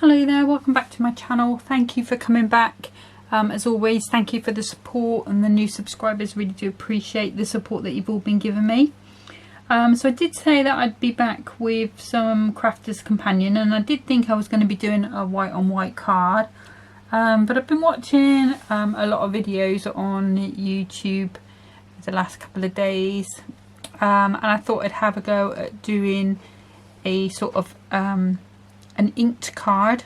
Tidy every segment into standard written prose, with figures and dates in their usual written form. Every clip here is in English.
Hello there, welcome back to my channel. Thank you for coming back. As always, thank you for the support, and the new subscribers, really do appreciate the support that you've all been giving me. So I did say that I'd be back with some Crafter's Companion, and I did think I was going to be doing a white on white card, but I've been watching a lot of videos on YouTube the last couple of days, and I thought I'd have a go at doing a sort of an inked card,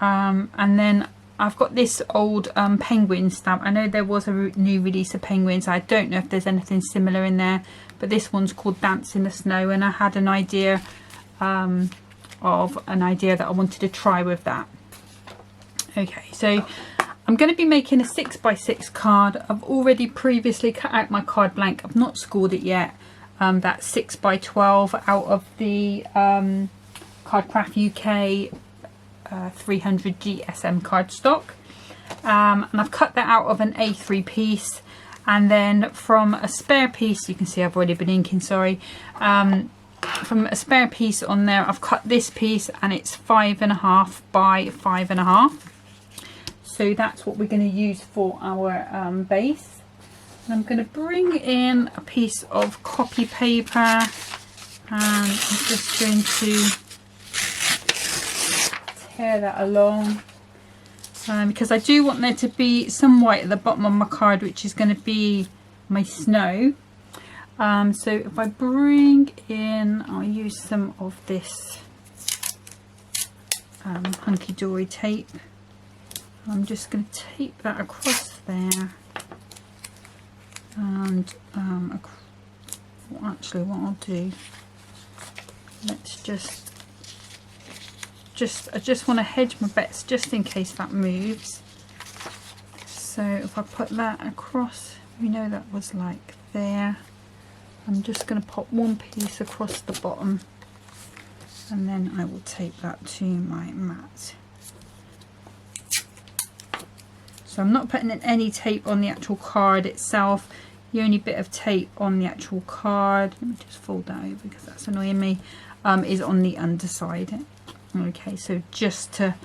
and then I've got this old penguin stamp. I know there was a new release of penguins. I don't know if there's anything similar in there, but this one's called Dance in the Snow, and I had an idea that I wanted to try with that. Okay, so I'm going to be making a 6x6 card. I've already previously cut out my card blank. I've not scored it yet. That's 6x12 out of the Cardcraft UK 300 GSM cardstock, and I've cut that out of an A3 piece, and then from a spare piece, you can see I've already been inking, sorry, from a spare piece on there I've cut this piece, and it's 5.5 by 5.5, so that's what we're going to use for our base. And I'm going to bring in a piece of copy paper, and I'm just going to tear that along, because I do want there to be some white at the bottom of my card, which is going to be my snow. So if I bring in, I'll use some of this hunky-dory tape. I'm just going to tape that across there, and actually what I'll do, let's I just want to hedge my bets just in case that moves. So if I put that across, we know that was like there. I'm just going to pop one piece across the bottom, and then I will tape that to my mat. So I'm not putting in any tape on the actual card itself. The only bit of tape on the actual card, let me just fold that over because that's annoying me, is on the underside. Okay, so just to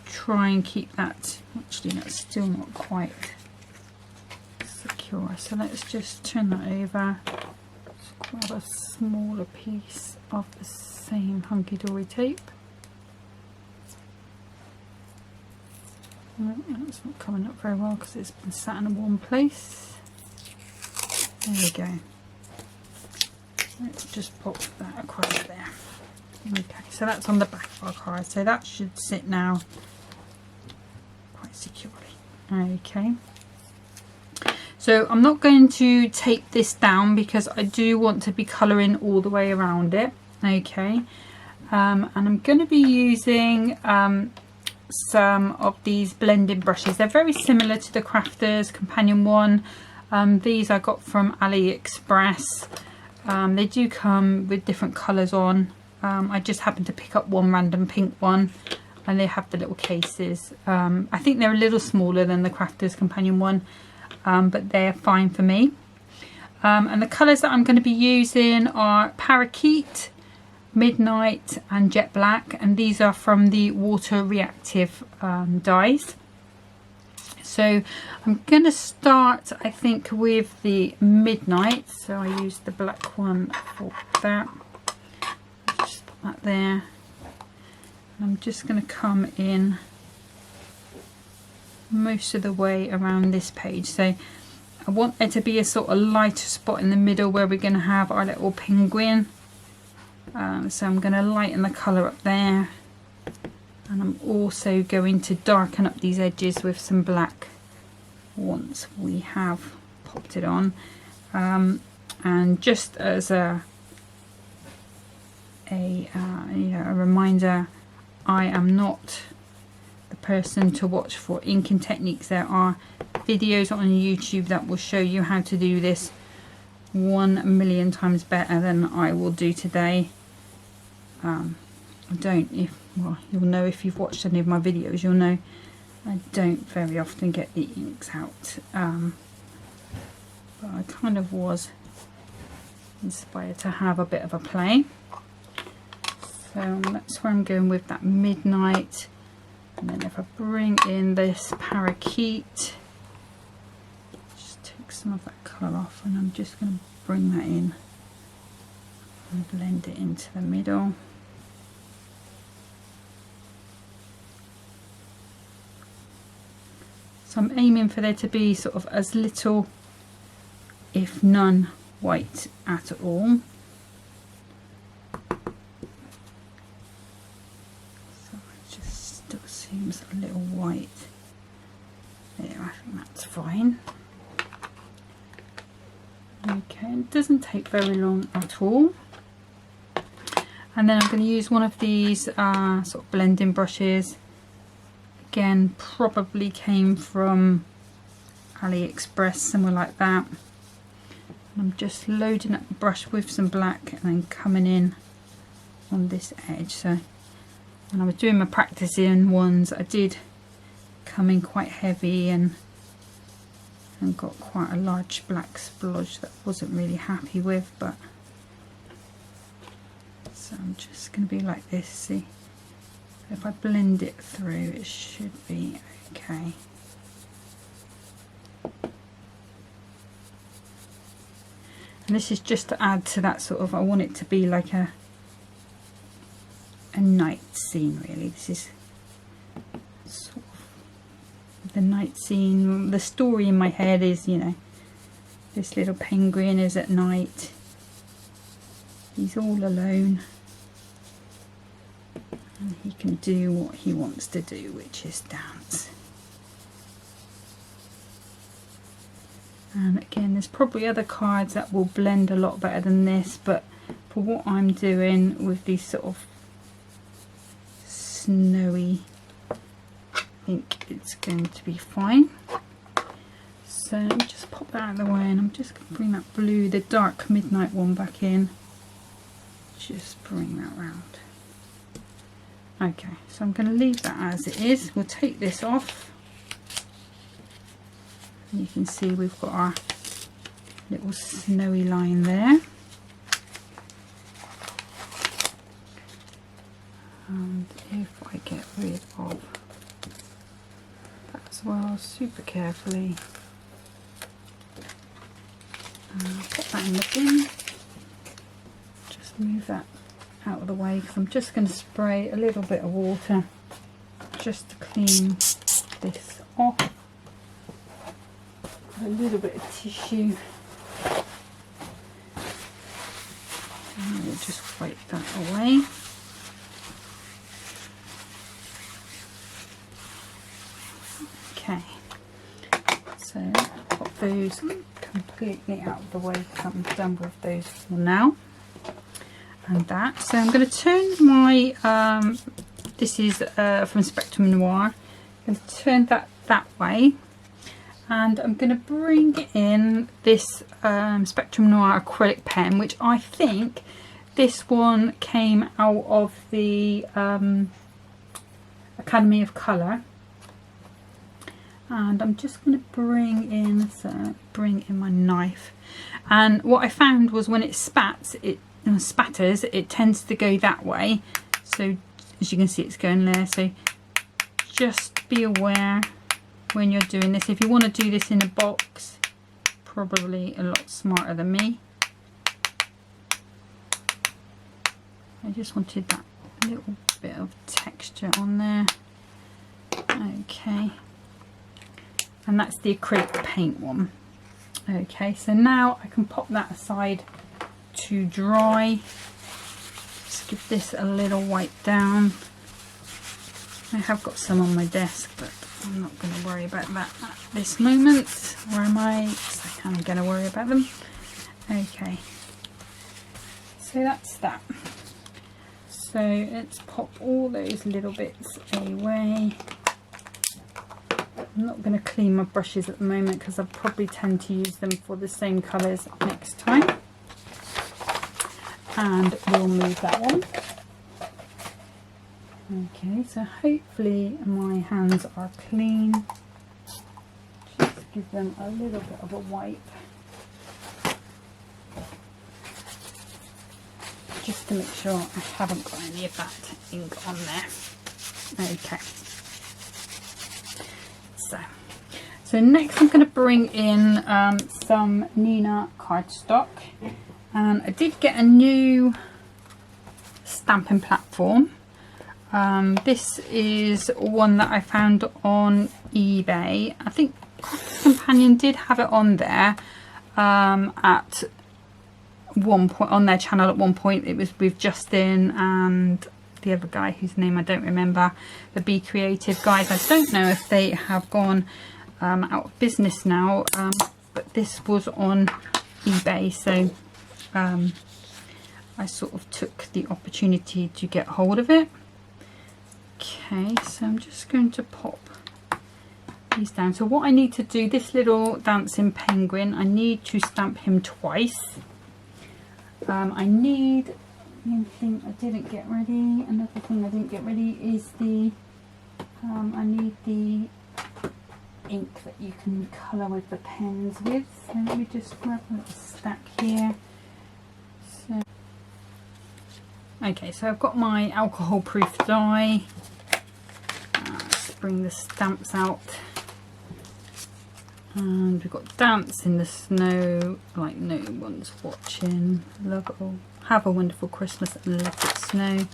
try and keep that, actually that's still not quite secure, so let's just turn that over. Let's grab a smaller piece of the same hunky-dory tape. That's not coming up very well because it's been sat in one place. There we go. Let's just pop that across there. Okay, so that's on the back of our card, so that should sit now quite securely. Okay, so I'm not going to tape this down because I do want to be colouring all the way around it. Okay, and I'm going to be using some of these blending brushes. They're very similar to the Crafter's Companion one. These I got from AliExpress. They do come with different colours on. I just happened to pick up one random pink one, and they have the little cases. I think they're a little smaller than the Crafter's Companion one, but they're fine for me. And the colours that I'm going to be using are Parakeet, Midnight and Jet Black, and these are from the water reactive dyes. So I'm going to start, I think, with the Midnight, so I used the black one for that. Just put that there, and I'm just going to come in most of the way around this page. So I want there to be a sort of lighter spot in the middle where we're going to have our little penguin. So I'm going to lighten the colour up there, and I'm also going to darken up these edges with some black once we have popped it on. And just as a reminder, I am not the person to watch for inking techniques. There are videos on YouTube that will show you how to do this 1,000,000 times better than I will do today. Well, you'll know if you've watched any of my videos, you'll know I don't very often get the inks out, but I kind of was inspired to have a bit of a play. So that's where I'm going with that Midnight. And then if I bring in this parakeet, just take some of that colour off, and I'm just going to bring that in and blend it into the middle. So I'm aiming for there to be sort of as little, if none, white at all. So it just still seems a little white there. I think that's fine. Okay, it doesn't take very long at all. And then I'm going to use one of these sort of blending brushes. Again, probably came from AliExpress, somewhere like that. And I'm just loading up the brush with some black and then coming in on this edge. So when I was doing my practicing ones, I did come in quite heavy and got quite a large black splodge that I wasn't really happy with, but so I'm just going to be like this. See, if I blend it through, it should be okay. And this is just to add to that sort of, I want it to be like a night scene really. This is sort of the night scene. The story in my head is, you know, this little penguin is at night. He's all alone. And he can do what he wants to do, which is dance. And again, there's probably other cards that will blend a lot better than this, but for what I'm doing with these sort of snowy, I think it's going to be fine. So let me just pop that out of the way, and I'm just going to bring that blue, the dark midnight one, back in. Just bring that round. Okay, so I'm going to leave that as it is. We'll take this off. You can see we've got our little snowy line there. And if I get rid of that as well, super carefully, put that in the bin. Just move that out of the way, because I'm just going to spray a little bit of water just to clean this off. A little bit of tissue, and we'll just wipe that away. Okay, so put those completely out of the way. I'm done with those for now. And that, so I'm going to turn my this is from Spectrum Noir. I'm going to turn that way, and I'm going to bring in this Spectrum Noir acrylic pen, which I think this one came out of the Academy of Colour. And I'm just going to bring in my knife, and what I found was when it spatters, it tends to go that way. So as you can see, it's going there. So just be aware when you're doing this. If you want to do this in a box, probably a lot smarter than me. I just wanted that little bit of texture on there. Okay, and that's the acrylic paint one. Okay, so now I can pop that aside to dry. Just give this a little wipe down. I have got some on my desk, but I'm not going to worry about that at this moment. Where am I? So I'm going to worry about them. Okay, so that's that. So let's pop all those little bits away. I'm not going to clean my brushes at the moment because I probably tend to use them for the same colours next time. And we'll move that one. Okay, so hopefully my hands are clean. Just give them a little bit of a wipe. Just to make sure I haven't got any of that ink on there. Okay, So next I'm going to bring in some Nina cardstock, and I did get a new stamping platform. This is one that I found on eBay. I think Crafter's Companion did have it on there at one point, on their channel at one point. It was with Justin and the other guy whose name I don't remember, the Be Creative guys. I don't know if they have gone out of business now, but this was on eBay, so I sort of took the opportunity to get hold of it. Okay, so I'm just going to pop these down. So what I need to do, this little dancing penguin, I need to stamp him twice. I need, one thing I didn't get ready, another thing I didn't get ready is the, I need the ink that you can colour with the pens with. So let me just grab a little stack here. So, okay, so I've got my alcohol proof die. Let's bring the stamps out. And we've got Dance in the Snow, like no one's watching. Love all. Have a Wonderful Christmas and Let It Snow.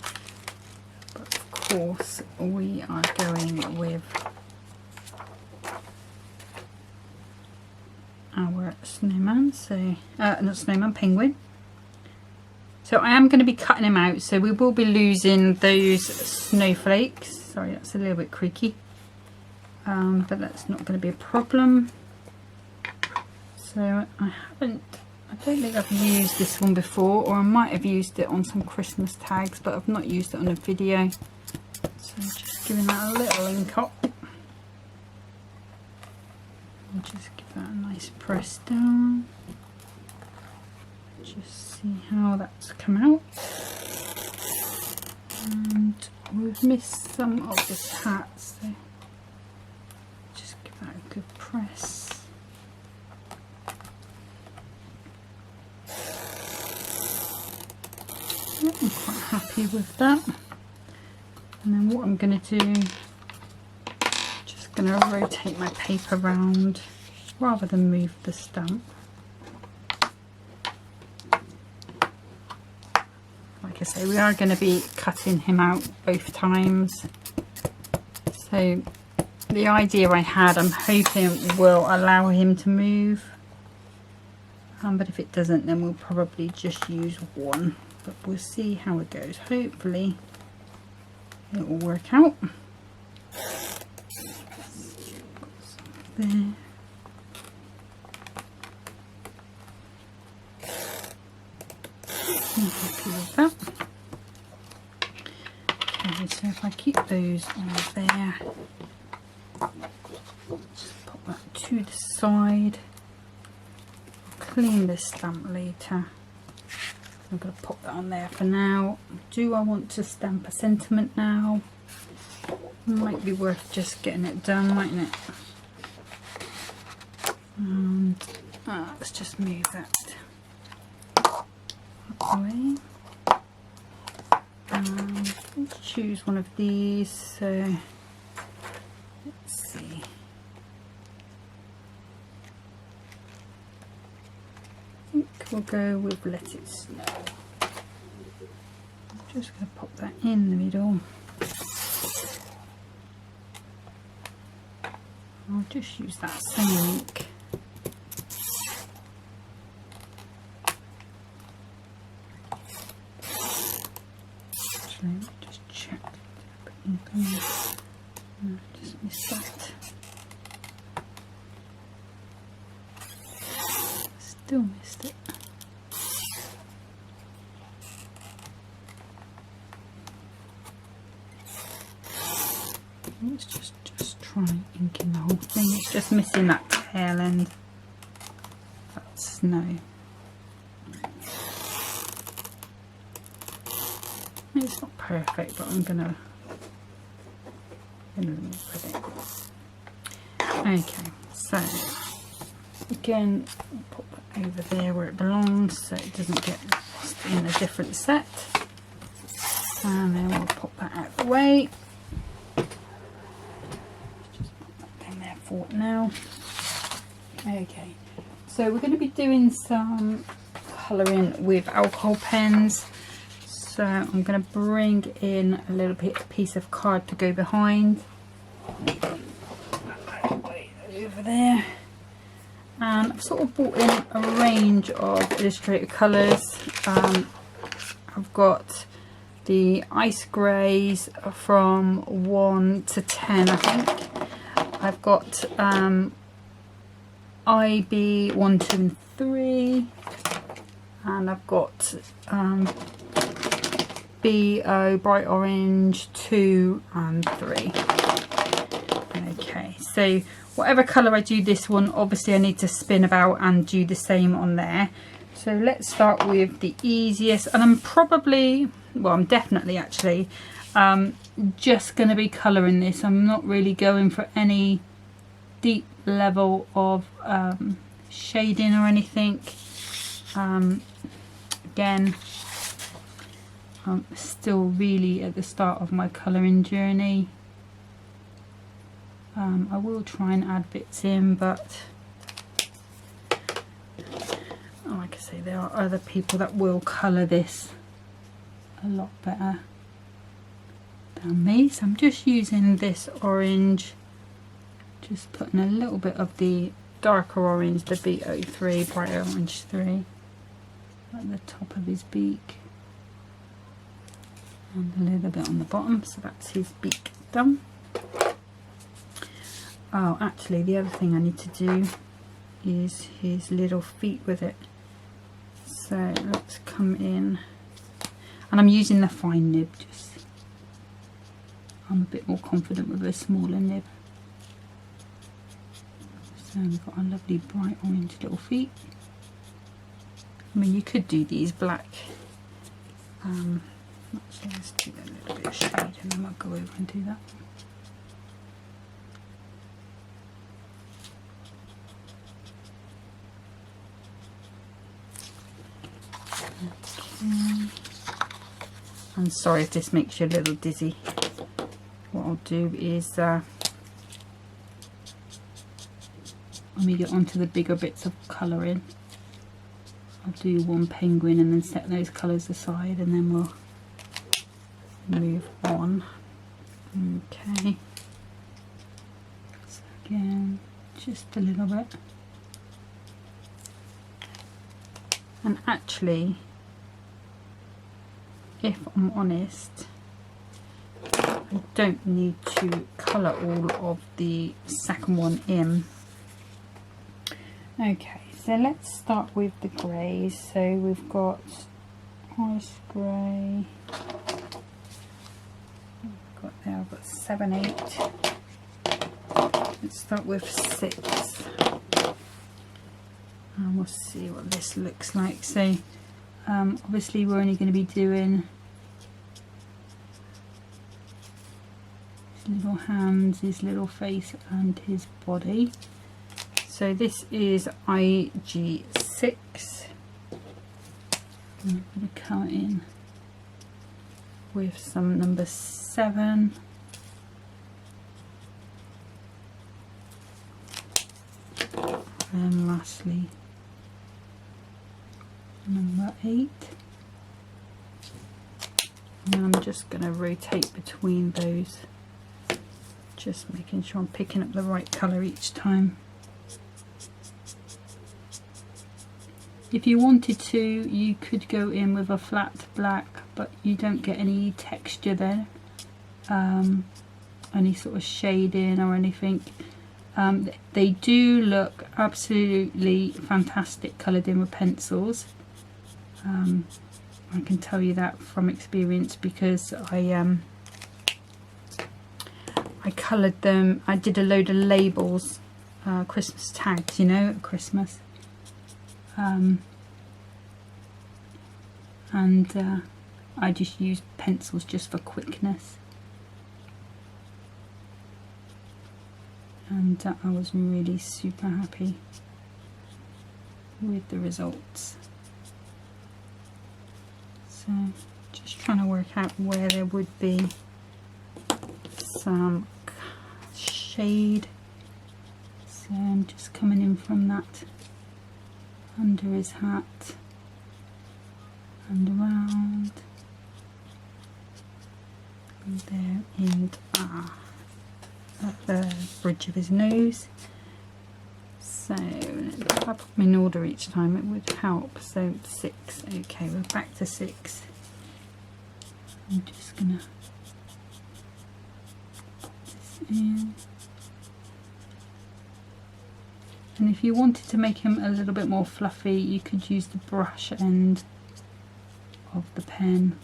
But of course we are going with our snowman, so not snowman, penguin. So I am going to be cutting him out, so we will be losing those snowflakes. Sorry, that's a little bit creaky, but that's not going to be a problem. So I don't think I've used this one before, or I might have used it on some Christmas tags, but I've not used it on a video. So I'm just giving that a little ink up. I'll just give that a nice press down. Just see how that's come out. And we've missed some of this hat, so just give that a good press. I'm quite happy with that. And then what I'm going to do, just going to rotate my paper around rather than move the stamp. Like I say, we are going to be cutting him out both times. So the idea I had, I'm hoping will allow him to move. But if it doesn't, then we'll probably just use one. But we'll see how it goes. Hopefully it will work out. There. I'm happy with that. Okay, so if I keep those on there, just pop that to the side. I'll clean this stamp later. I'm going to pop that on there for now. Do I want to stamp a sentiment now? Might be worth just getting it done, mightn't it? And let's just move that away. Let's choose one of these. So let's see. I think we'll go with Let It Snow. I'm just going to pop that in the middle. I'll just use that same ink. Actually, let me just check. No, I just missed that. Still missed it. Let's just try inking the whole thing. It's just missing that tail end. That snow. It's not perfect, but I'm gonna put it. Okay, so again, I'll put that over there where it belongs so it doesn't get lost in a different set. And then we'll pop that out of the way. Just put that in there thought now. Okay, so we're going to be doing some colouring with alcohol pens. So I'm going to bring in a little piece of card to go behind. Over there. And I've sort of brought in a range of illustrated colours. I've got the ice greys from 1 to 10, I think. I've got IB 1, 2 and 3. And I've got BO bright orange 2 and 3. Okay, so whatever colour I do this one, obviously I need to spin about and do the same on there. So let's start with the easiest, and I'm probably, well, I'm definitely actually just going to be colouring this. I'm not really going for any deep level of shading or anything. Again, I'm still really at the start of my colouring journey. I will try and add bits in, but like I say, there are other people that will colour this a lot better than me. So I'm just using this orange, just putting a little bit of the darker orange, the BO3, bright orange 3, at the top of his beak, and a little bit on the bottom. So that's his beak done. Oh, actually the other thing I need to do is his little feet with it. So let's come in, and I'm using the fine nib, just I'm a bit more confident with a smaller nib. So we've got a lovely bright orange little feet. I mean, you could do these black. Actually, let's do a little bit of shade and then I'll go over and do that. I'm sorry if this makes you a little dizzy. What I'll do is when we get onto the bigger bits of colouring, I'll do one penguin and then set those colours aside, and then we'll move on. Okay, so again, just a little bit. And actually, if I'm honest, I don't need to colour all of the second one in. Okay, so let's start with the greys. So we've got ice grey. I've got 7, 8. Let's start with 6. And we'll see what this looks like. So obviously we're only going to be doing his little hands, his little face and his body. So this is IG6. I'm going to come in with some number 7. And lastly number 8. And I'm just going to rotate between those, just making sure I'm picking up the right colour each time. If you wanted to, you could go in with a flat black, but you don't get any texture there, any sort of shading or anything. They do look absolutely fantastic coloured in with pencils. I can tell you that from experience, because I coloured them. I did a load of labels, Christmas tags, you know, at Christmas. And I just used pencils just for quickness, and I was really super happy with the results. So just trying to work out where there would be some shade So I'm just coming in from that under his hat and around and there, and at the bridge of his nose. So if I put them in order each time it would help. So 6, okay, we're back to 6. I'm just gonna put this in. And if you wanted to make him a little bit more fluffy, you could use the brush end of the pen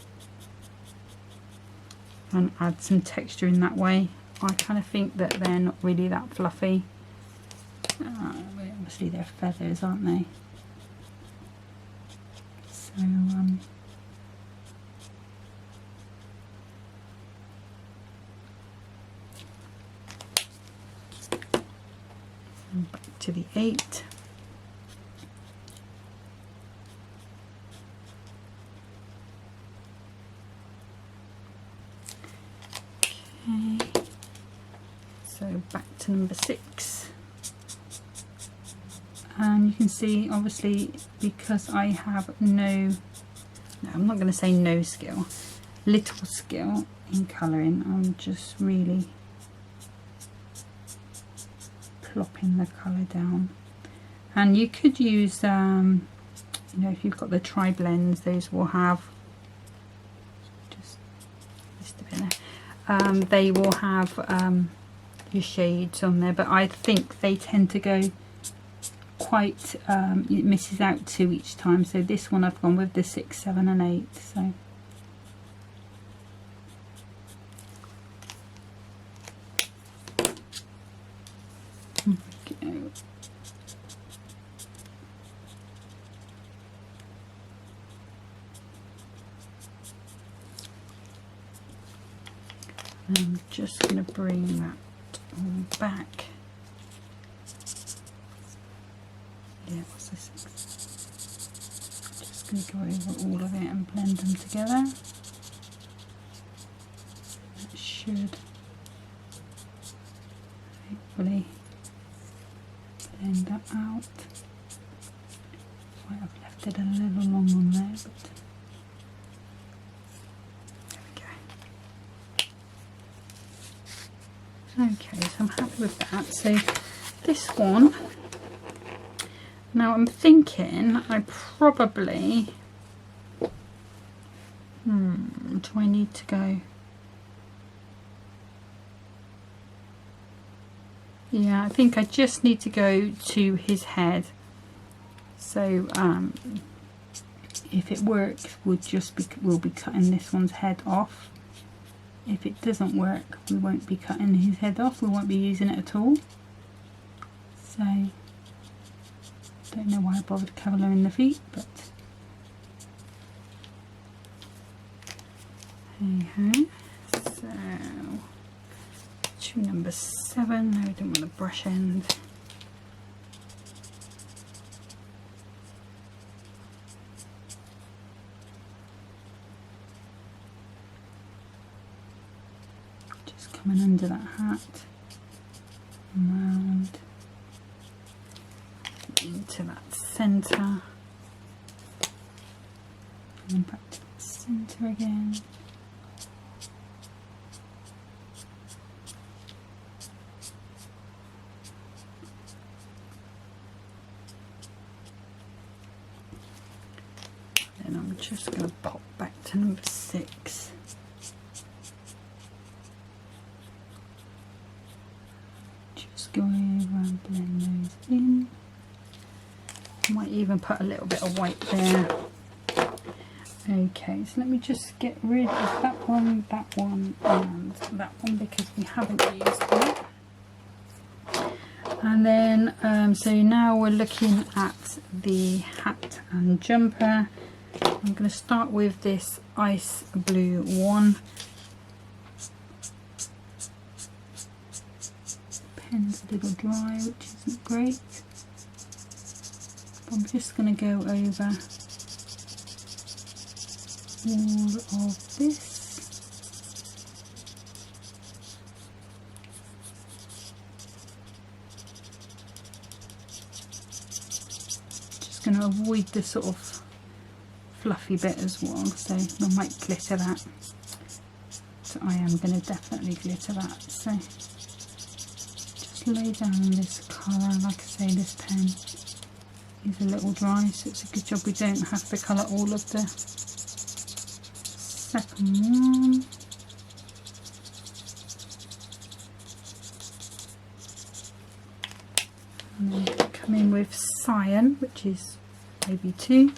and add some texture in that way. I kind of think that they're not really that fluffy. Obviously they're feathers, aren't they? So back to the 8. Okay, so back to number 6, and you can see obviously because I have I'm not going to say no skill, little skill in colouring, I'm just really plopping the colour down. And you could use you know, if you've got the tri-blends, those will have just a bit there. They will have your shades on there, but I think they tend to go quite it misses out 2 each time. So this one I've gone with the 6, 7 and 8. So go. I'm just going to bring that all back. Yeah, what's this? Just going to go over all of it and blend them together. That should hopefully blend that out. Might have left it a little long on there, but okay, so I'm happy with that. So this one, now I'm thinking I probably, do I need to go? Yeah, I think I just need to go to his head. So if it works, we'll be cutting this one's head off. If it doesn't work, we won't be cutting his head off, we won't be using it at all. So, don't know why I bothered colouring the feet, but hey ho. So, to number 7, no, I don't want the brush end. Coming under that hat, round into that centre, and then back to the centre again. Then I'm just going to pop back to number 6. Go over and blend those in. Might even put a little bit of white there. Okay, so let me just get rid of that one, and that one because we haven't used that. And then, so now we're looking at the hat and jumper. I'm going to start with this ice blue one. Pen's a little dry, which isn't great. I'm just going to go over all of this. just going to avoid the sort of fluffy bit as well, so I might glitter that. So I am going to definitely glitter that. So just lay down this colour. Like I say, this pen is a little dry, so it's a good job we don't have to colour all of the second one. And then come in with cyan, which is maybe 2.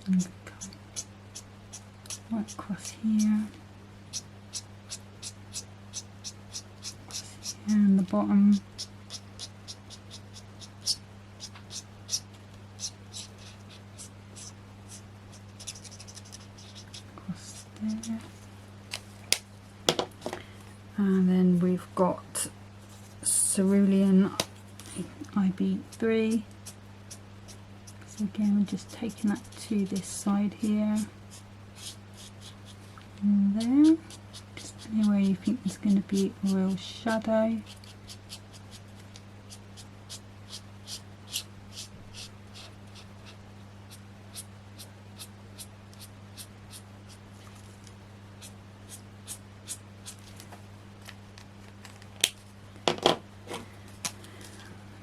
And come right across here. And the bottom. Across there. And then we've got cerulean IB3. So again, we're just taking that to this side here. And there. Just anywhere you think there's going to be a real shadow.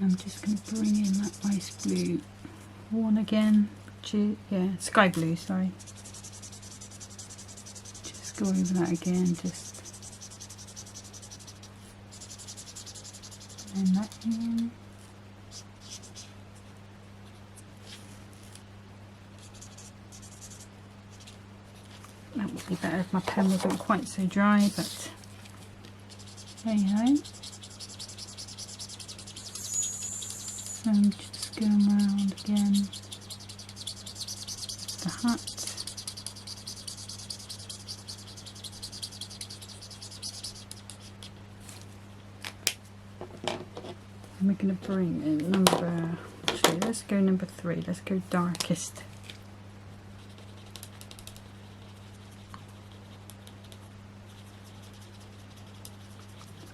I'm just going to bring in that ice blue one again, which is, yeah, sky blue, sorry. Just go over that again, just blend that in. That would be better if my pen wasn't quite so dry, but there you go. So I'm just going around again the hat. And we're going to bring in number, actually let's go number 3, let's go darkest.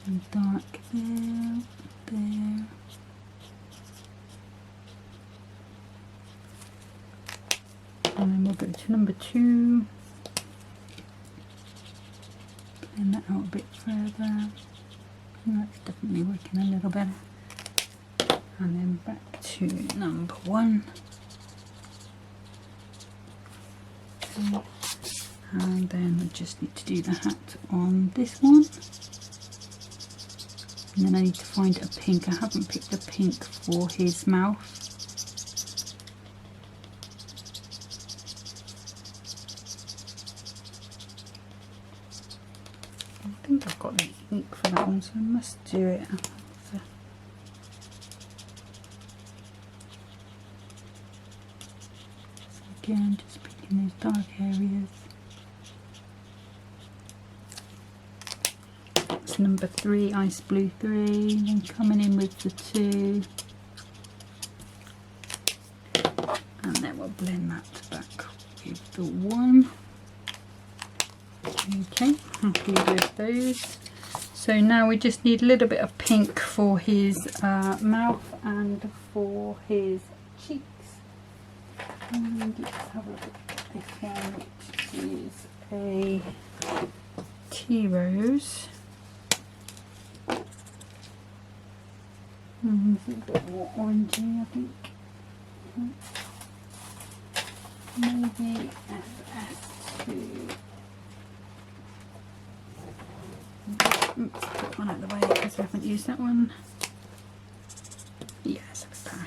And dark there, there. And then we'll go to number 2, blend that out a bit further. That's definitely working a little better. And then back to number 1. Okay. And then I just need to do the hat on this one. And then I need to find a pink. I haven't picked a pink for his mouth. I think I've got the ink for that one, so I must do it. So again, just picking those dark areas. That's number 3, ice blue 3. Then coming in with the 2, and then we'll blend that back with the 1. Okay, happy with those. So now we just need a little bit of pink for his mouth and for his cheeks. And let's have a look at this one, which is a tea rose. It's a bit more orangey, I think. Maybe FS2. Oops, put one out of the way because I haven't used that one. Yes, a bit better.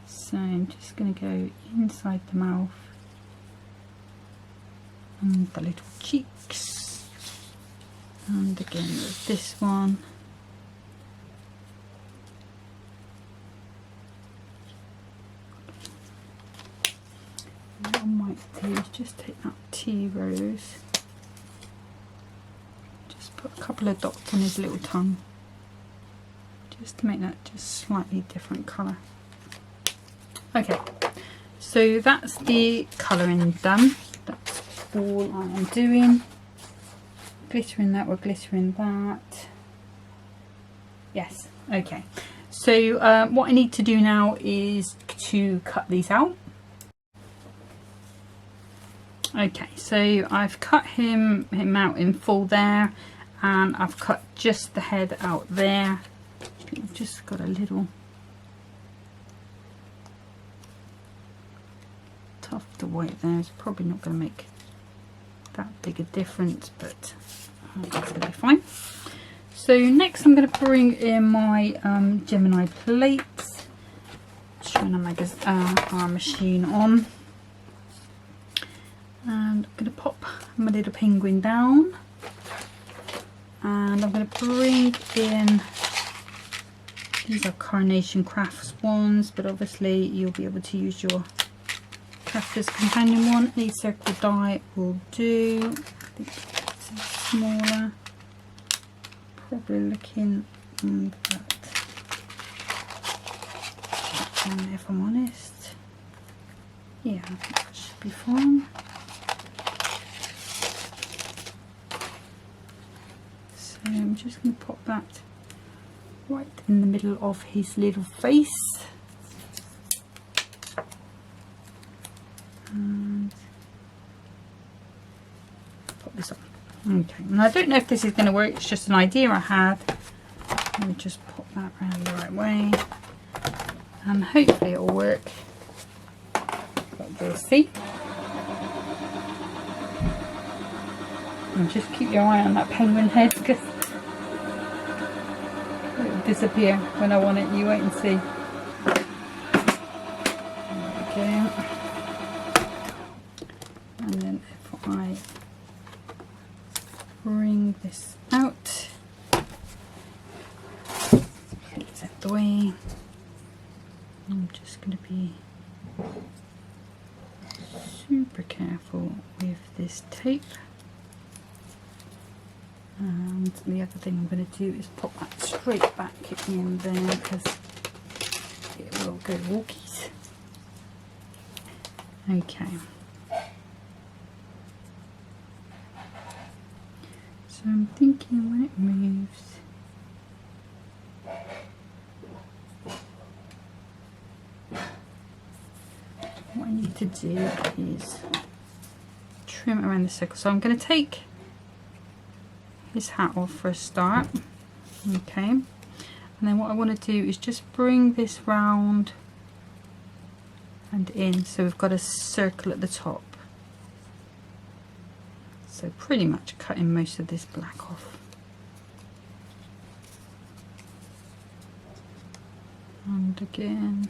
So I'm just going to go inside the mouth and the little cheeks, and again with this one. What I might do is just take that tea rose, just put a couple of dots on his little tongue, just to make that just slightly different colour. Okay, so that's the colouring done. That's all I am doing. Glittering that, we're glittering that. Yes. Okay. So what I need to do now is to cut these out. Okay, so I've cut him out in full there, and I've cut just the head out there. I've just got a little tuft of white there. It's probably not going to make that big a difference, but it's going to be fine. So next I'm going to bring in my Gemini plates, turn our machine on, and I'm going to pop my little penguin down, and I'm going to bring in, these are Carnation Crafts ones, but obviously you'll be able to use your Crafter's Companion one. The circle die will do. I think it's smaller, probably looking that, if I'm honest. Yeah, I think that should be fine. So I'm just going to pop that right in the middle of his little face. And pop this on. Okay, and I don't know if this is going to work, it's just an idea I had. Let me just pop that around the right way, and hopefully it'll work, but we'll see. And just keep your eye on that penguin head, because it will disappear when I want it. You wait and see. There we go. And then if I bring this out, it's out the way. I'm just going to be super careful with this tape. And the other thing I'm going to do is pop that straight back in there, because it will go walkies. Okay. So I'm thinking when it moves, what I need to do is trim around the circle. So I'm going to take his hat off for a start. Okay, and then what I want to do is just bring this round and in, so we've got a circle at the top. So pretty much cutting most of this black off. And again,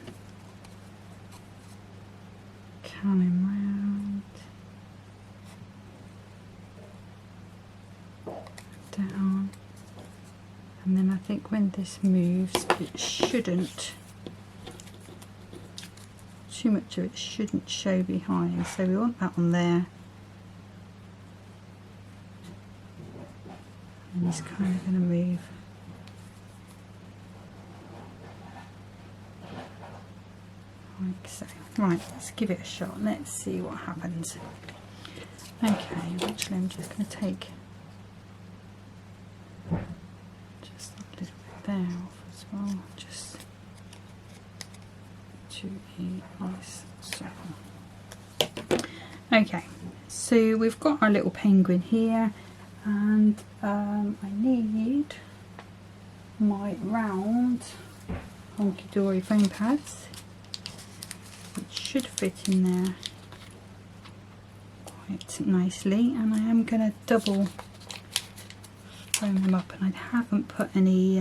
coming round, down, and then I think when this moves, it shouldn't, too much of it shouldn't show behind, so we want that on there. And he's kind of going to move like so. Right, let's give it a shot. Let's see what happens. Okay, actually I'm just going to take just a little bit there off as well, just to a nice circle. Okay, so we've got our little penguin here, and I need my round honky-dory foam pads, which should fit in there quite nicely, and I am going to double foam them up, and I haven't put any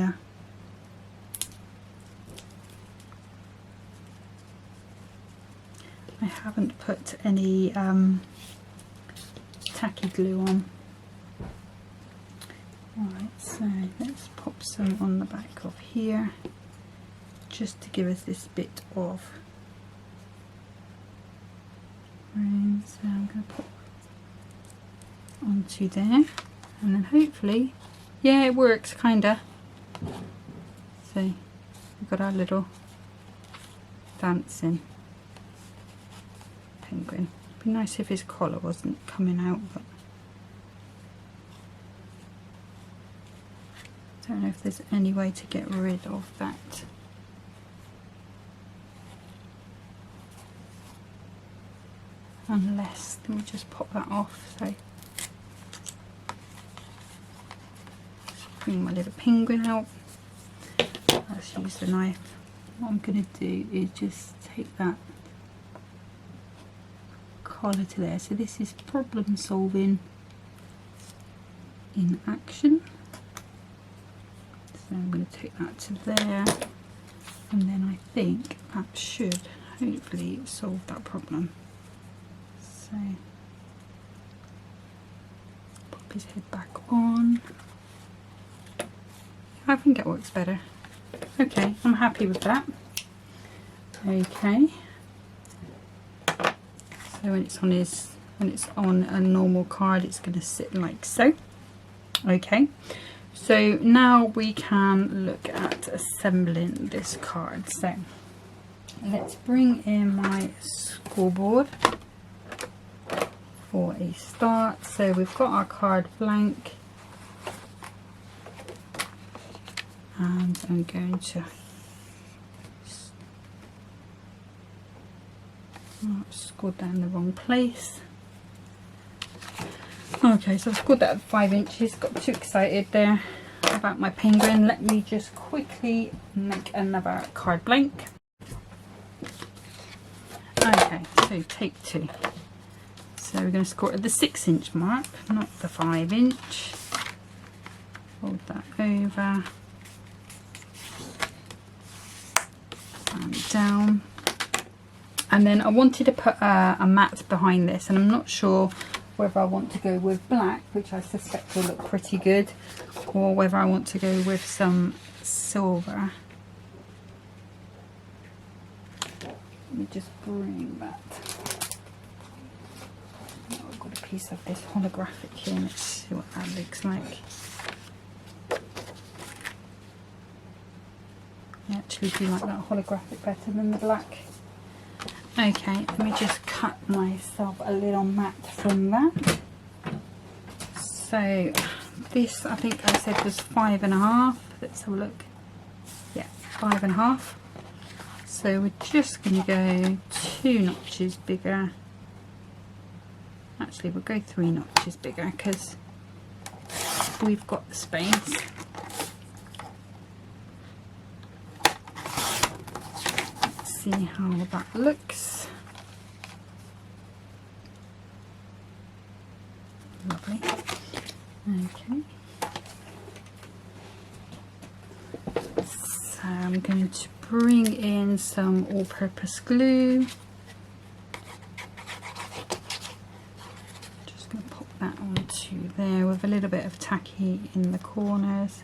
tacky glue on. Alright, so let's pop some on the back of here, just to give us this bit of room. So I'm going to pop onto there, and then hopefully, yeah, it works kinda. So we've got our little dancing penguin. It'd be nice if his collar wasn't coming out, but I don't know if there's any way to get rid of that. Unless, let me just pop that off. So bring my little penguin out. Let's use the knife. What I'm going to do is just take that collar to there. So this is problem solving in action. So I'm going to take that to there, and then I think that should hopefully solve that problem. So pop his head back on. I think it works better. Okay, I'm happy with that. Okay. So when it's on a normal card, it's going to sit like so. Okay. So now we can look at assembling this card. So let's bring in my scoreboard for a start. So we've got our card blank, and I'm going to scored that in the wrong place. Okay, so I've scored that at 5 inches. Got too excited there about my penguin. Let me just quickly make another card blank. Okay, so take 2. So we're going to score at the 6 inch mark, not the 5 inch. Fold that over and down. And then I wanted to put a mat behind this, and I'm not sure whether I want to go with black, which I suspect will look pretty good, or whether I want to go with some silver. Let me just bring that. Oh, I've got a piece of this holographic here. Let's see what that looks like. I actually do like that holographic better than the black. Okay, let me just cut myself a little mat from that. So this, I think I said, was 5.5. Let's have a look. Yeah, 5.5. So we're just going to go 2 notches bigger. Actually, we'll go 3 notches bigger because we've got the space. See how that looks. Lovely. Okay. So I'm going to bring in some all-purpose glue. Just going to pop that onto there with a little bit of tacky in the corners.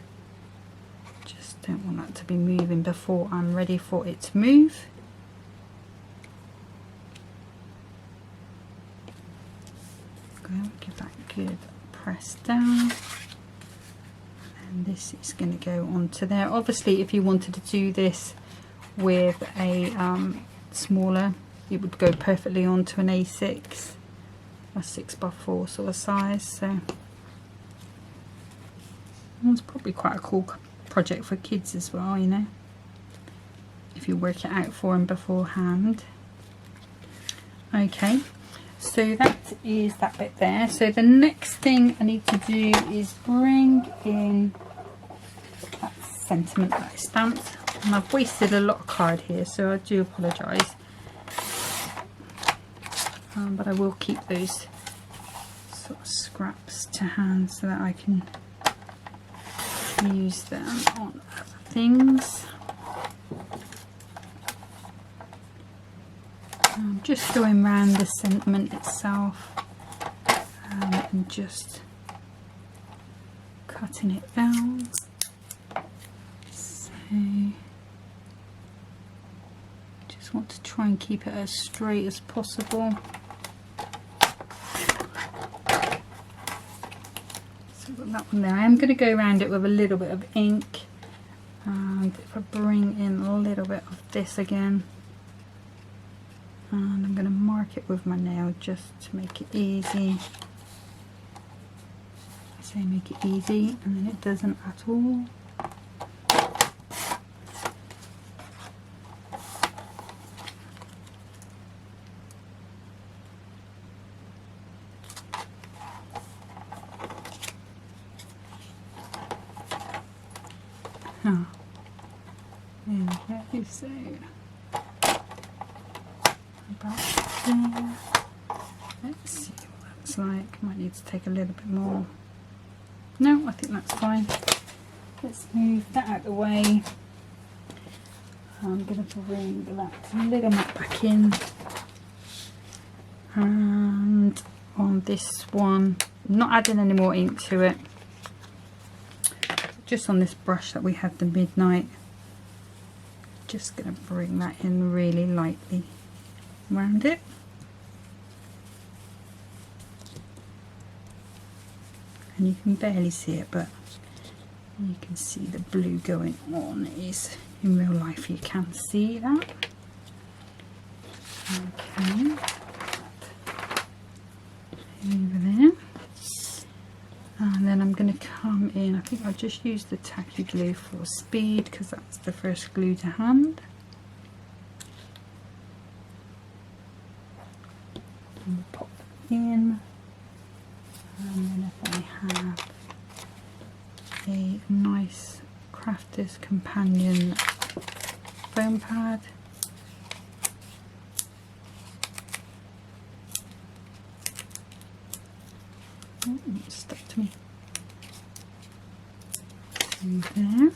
Just don't want that to be moving before I'm ready for it to move. Give that a good press down, and this is going to go onto there. Obviously, if you wanted to do this with a smaller, it would go perfectly onto an A6, a 6x4 sort of size. So it's probably quite a cool project for kids as well, you know, if you work it out for them beforehand. Okay. So that is that bit there. So the next thing I need to do is bring in that sentiment that I stamped. And I've wasted a lot of card here, so I do apologise. But I will keep those sort of scraps to hand so that I can use them on other things. Just going around the sentiment itself and just cutting it down. So just want to try and keep it as straight as possible. So got that one there. I am going to go around it with a little bit of ink, and if I bring in a little bit of this again. And I'm going to mark it with my nail just to make it easy. I say make it easy, and then it doesn't at all. Oh, there we go. So about there. Let's see what that's like. Might need to take a little bit more. No, I think that's fine. Let's move that out of the way. I'm going to bring that little mat back in. And on this one, I'm not adding any more ink to it. Just on this brush that we had, the Midnight. Just going to bring that in really lightly around it. And you can barely see it, but you can see the blue going on. Is in real life you can see that. Okay, over there, and then I'm going to come in. I think I'll just use the tacky glue for speed because that's the first glue to hand. And we'll pop that in. And then if I have a nice Crafter's Companion foam pad, oh, it's stuck to me. And there.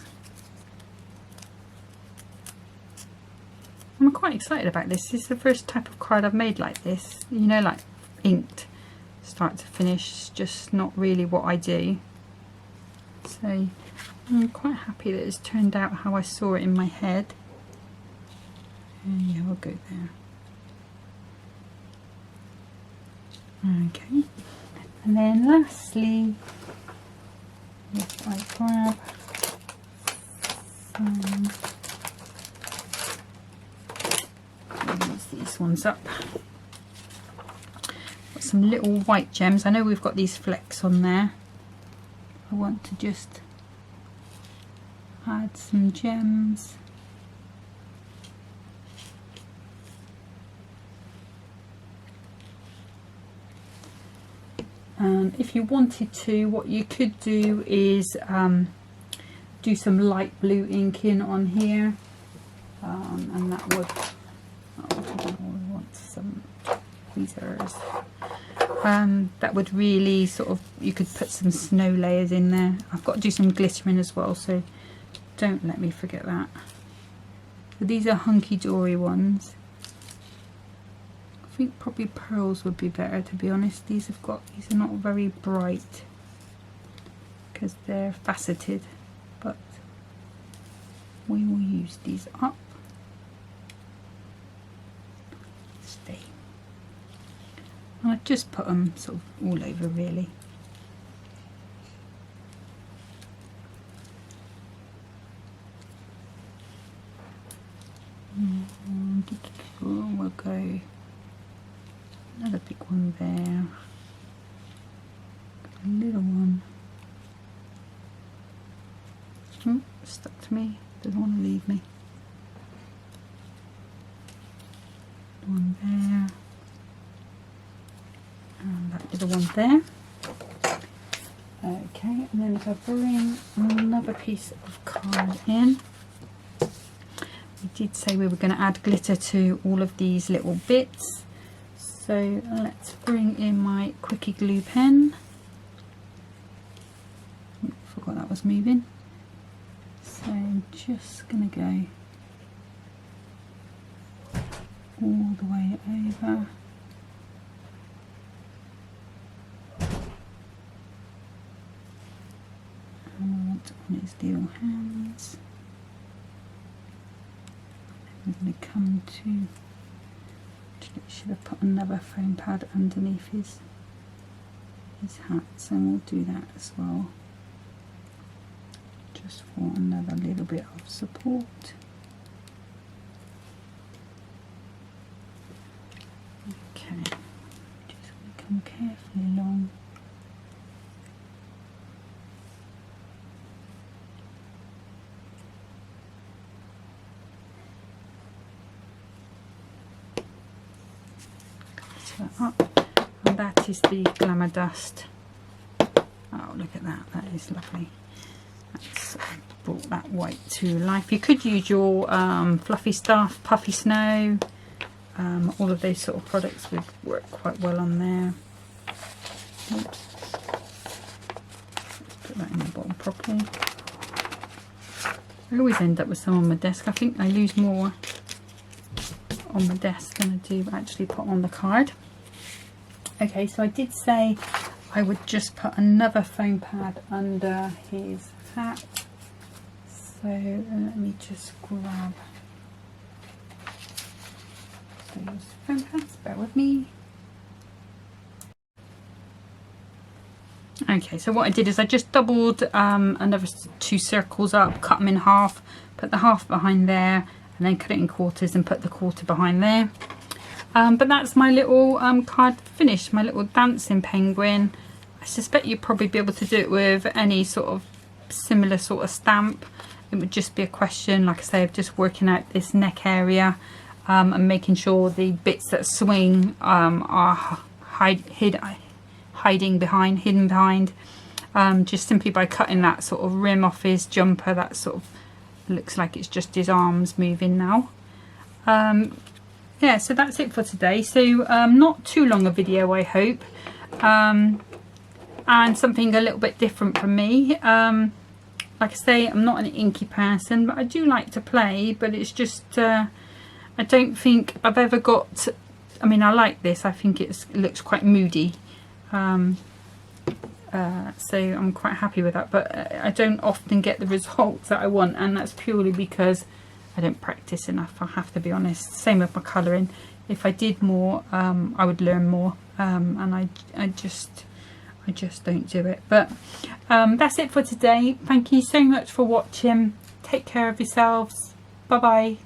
I'm quite excited about this. This is the first type of card I've made like this, you know, like inked start to finish, just not really what I do. So I'm quite happy that it's turned out how I saw it in my head. And yeah, we'll go there. Okay, and then lastly, if I grab use these ones up. Got some little white gems. I know we've got these flecks on there. I want to just add some gems. If you wanted to, what you could do is do some light blue inking on here, and that would, we want some tweezers. That would really sort of, you could put some snow layers in there. I've got to do some glittering as well, so don't let me forget that. So these are hunky-dory ones. I think probably pearls would be better, to be honest. These are not very bright because they're faceted, but we will use these up. Stay. And I've just put them sort of all over, really. We'll go another big one there, a little one. Oh, stuck to me, doesn't want to leave me. One there, and that little one there. Okay, and then if I bring another piece of card in, we did say we were going to add glitter to all of these little bits. So let's bring in my quickie glue pen. Oh, forgot that was moving. So I'm just going to go all the way over. And on his little hands. We're going to come to, should have put another foam pad underneath his hats, and we'll do that as well, just for another little bit of support. Okay, just going to come carefully along. Up, and that is the Glamour Dust. Oh, look at that, that is lovely. That's brought that white to life. You could use your fluffy stuff, puffy snow, all of those sort of products would work quite well on there. Oops. Let's put that in the bottom properly. I always end up with some on my desk. I think I lose more on my desk than I do actually put on the card. Okay, so I did say I would just put another foam pad under his hat. So let me just grab those foam pads, bear with me. Okay, so what I did is I just doubled another 2 circles up, cut them in half, put the half behind there, and then cut it in quarters and put the quarter behind there. But that's my little card finished, my little dancing penguin. I suspect you'd probably be able to do it with any sort of similar sort of stamp. It would just be a question, like I say, of just working out this neck area and making sure the bits that swing are hidden behind, just simply by cutting that sort of rim off his jumper. That sort of looks like it's just his arms moving now. Yeah, so that's it for today. So not too long a video, I hope, and something a little bit different from me. Like I say, I'm not an inky person, but I do like to play, but it's just I don't think I've ever got, I mean, I like this, I think it looks quite moody, so I'm quite happy with that, but I don't often get the results that I want, and that's purely because I don't practice enough, I have to be honest. Same with my colouring. If I did more, I would learn more, and I just don't do it. But that's it for today. Thank you so much for watching. Take care of yourselves. Bye bye.